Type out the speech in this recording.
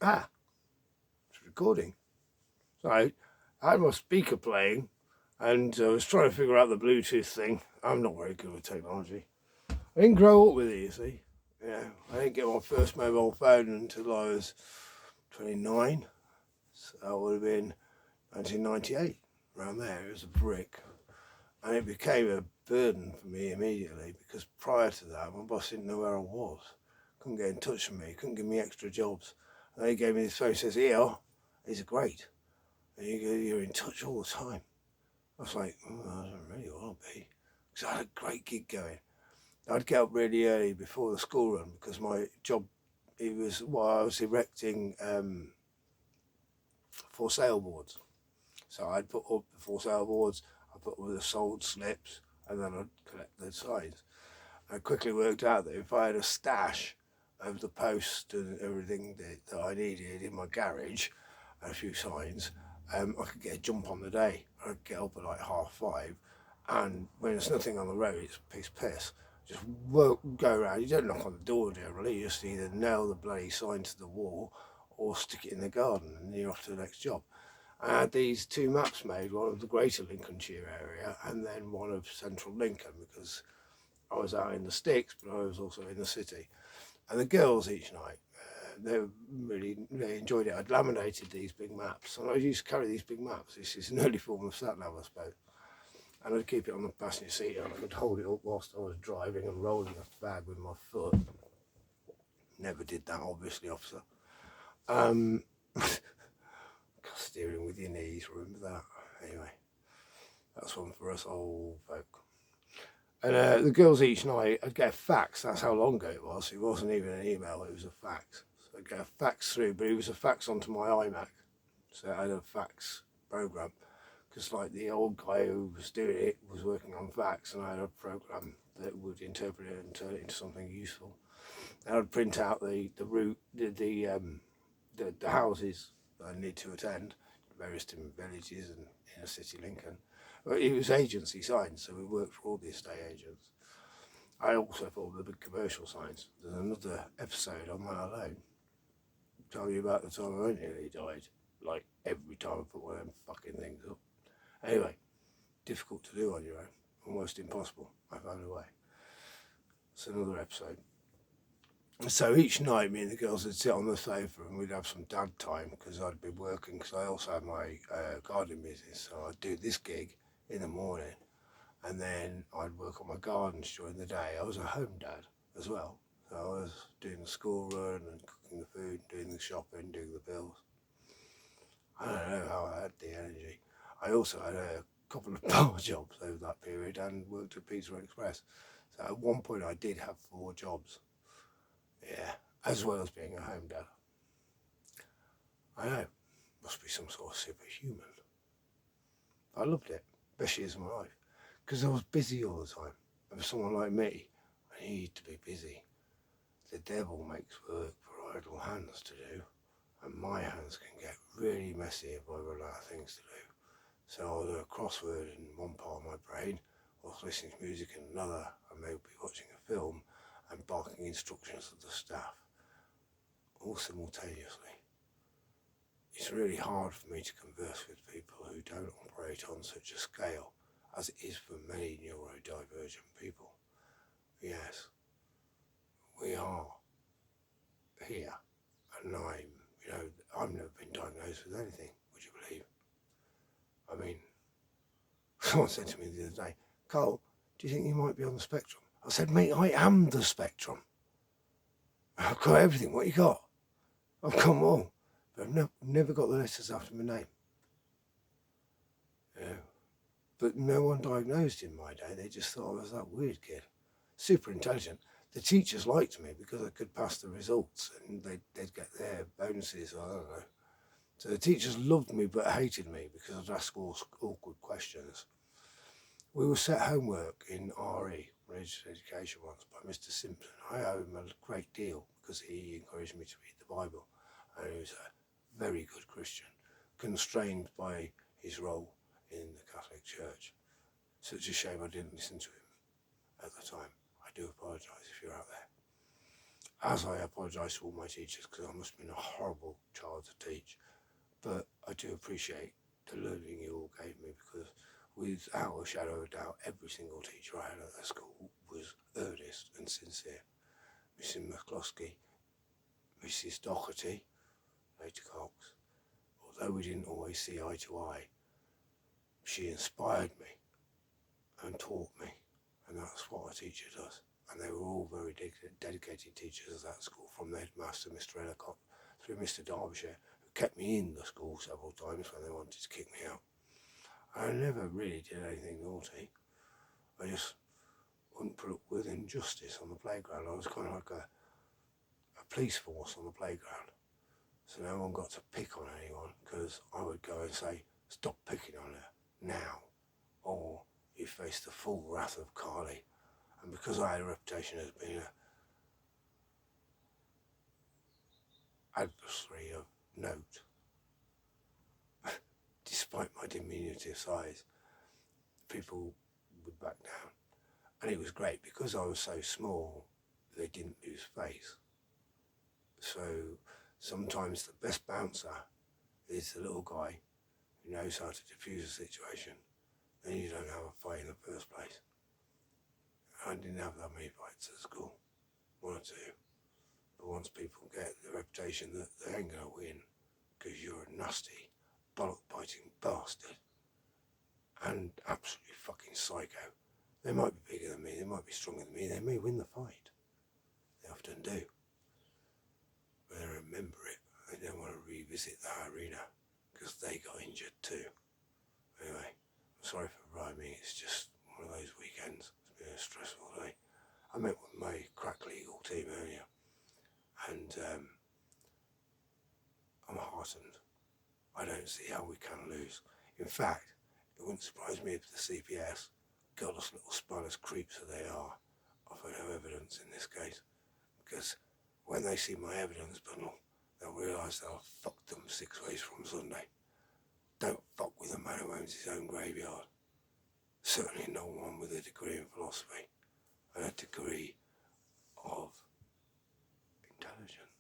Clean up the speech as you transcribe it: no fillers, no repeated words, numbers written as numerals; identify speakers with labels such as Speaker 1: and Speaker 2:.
Speaker 1: it's recording. So I had my speaker playing, and I was trying to figure out the Bluetooth thing. I'm not very good with technology. I didn't grow up with it, you see. Yeah, I didn't get my first mobile phone until I was 29. So that would have been 1998, around there. It was a brick. And it became a burden for me immediately because prior to that, my boss didn't know where I was. Couldn't get in touch with me, couldn't give me extra jobs. And he gave me this phone, he says, here, these are great. And you're in touch all the time. I was like, I don't really want to be. Because I had a great gig going. I'd get up really early before the school run because my job, it was while I was erecting for sale boards. So I'd put up the for sale boards, I'd put up the sold slips, and then I'd collect the signs. I quickly worked out that if I had a stash of the post and everything that I needed in my garage, and a few signs, I could get a jump on the day. I'd get up at like 5:30, and when there's nothing on the road, it's a piece of piss. Just go around. You don't knock on the door generally. You just either nail the bloody sign to the wall or stick it in the garden, and you're off to the next job. I had these two maps made, one of the Greater Lincolnshire area and then one of Central Lincoln, because I was out in the sticks, but I was also in the city. And the girls each night, they enjoyed it. I'd laminated these big maps, and I used to carry these big maps. This is an early form of sat nav, I suppose. And I'd keep it on the passenger seat, and I could hold it up whilst I was driving and rolling a bag with my foot. Never did that, obviously, officer. Steering with your knees, remember that? Anyway, that's one for us old folk. And the girls each night, I'd get a fax. That's how long ago it was. It wasn't even an email, it was a fax. So I'd get a fax through, but it was a fax onto my iMac. So I had a fax program. Because like the old guy who was doing it was working on fax, and I had a program that would interpret it and turn it into something useful. And I'd print out the route, the houses that I need to attend, various different villages and inner city Lincoln. But it was agency signs, so we worked for all the estate agents. I also thought the big commercial signs. There's another episode on that alone. Tell you about the time I nearly died. Like every time I put one of them fucking things up. Anyway, difficult to do on your own. Almost impossible. I found a way. It's another episode. So each night, me and the girls would sit on the sofa and we'd have some dad time because I'd be working, because I also had my gardening business. So I'd do this gig in the morning and then I'd work on my gardens during the day. I was a home dad as well. So I was doing the school run and cooking the food, doing the shopping, doing the bills. I don't know how I had the energy. I also had a couple of bar jobs over that period and worked at Pizza Express. So at one point I did have 4 jobs. Yeah, as well as being a home dad. I know, must be some sort of superhuman. I loved it, best years of my life, because I was busy all the time. And for someone like me, I need to be busy. The devil makes work for idle hands to do, and my hands can get really messy if I run out of things to do. So I'll do a crossword in one part of my brain, whilst listening to music in another. I may be watching a film and barking instructions at the staff, all simultaneously. It's really hard for me to converse with people who don't operate on such a scale as it is for many neurodivergent people. Yes, we are here, and I've never been diagnosed with anything, would you believe? I mean, someone said to me the other day, Carl, do you think you might be on the spectrum? I said, mate, I am the spectrum. I've got everything. What you got? I've got them all. But I've never got the letters after my name. You know? But no one diagnosed in my day. They just thought I was that weird kid. Super intelligent. The teachers liked me because I could pass the results and they'd get their bonuses, I don't know. So the teachers loved me but hated me because I'd ask all awkward questions. We were set homework in RE, Religious Education, once by Mr. Simpson. I owe him a great deal because he encouraged me to read the Bible. And he was a very good Christian, constrained by his role in the Catholic Church. Such a shame I didn't listen to him at the time. I do apologise if you're out there. as I apologise to all my teachers, because I must have been a horrible child to teach, but I do appreciate the learning you all gave me, because without a shadow of a doubt, every single teacher I had at the school was earnest and sincere. Mrs McCloskey, Mrs Doherty, later Cox, although we didn't always see eye to eye, she inspired me and taught me, and that's what a teacher does. And they were all very dedicated teachers at that school, from the headmaster, Mr Ellicott, through Mr Derbyshire, who kept me in the school several times when they wanted to kick me out. I never really did anything naughty. I just wouldn't put up with injustice on the playground. I was kind of like a police force on the playground. So no one got to pick on anyone, because I would go and say, stop picking on her now, or you face the full wrath of Carly. And because I had a reputation as being an adversary of note, despite my diminutive size, people would back down. And it was great, because I was so small, they didn't lose face. So sometimes the best bouncer is the little guy who knows how to diffuse a situation. Then you don't have a fight in the first place. I didn't have that many fights at school, 1 or 2. But once people get the reputation that they ain't going to win because you're a nasty, bollock-biting bastard and absolutely fucking psycho, they might be bigger than me, they might be stronger than me, they may win the fight. They often do. But they remember it. They don't want to revisit that arena because they got injured too. Anyway, I'm sorry for rhyming, it's just one of those weekends. It's been a stressful day. I met with my crack legal team earlier, and I'm heartened. I don't see how we can lose. In fact, it wouldn't surprise me if the CPS, godless little spineless creeps that they are, offer no evidence in this case, because when they see my evidence bundle, they'll realise that I've fucked them 6 ways from Sunday. Don't fuck with a man who owns his own graveyard. Certainly no one with a degree in philosophy and a degree of intelligence.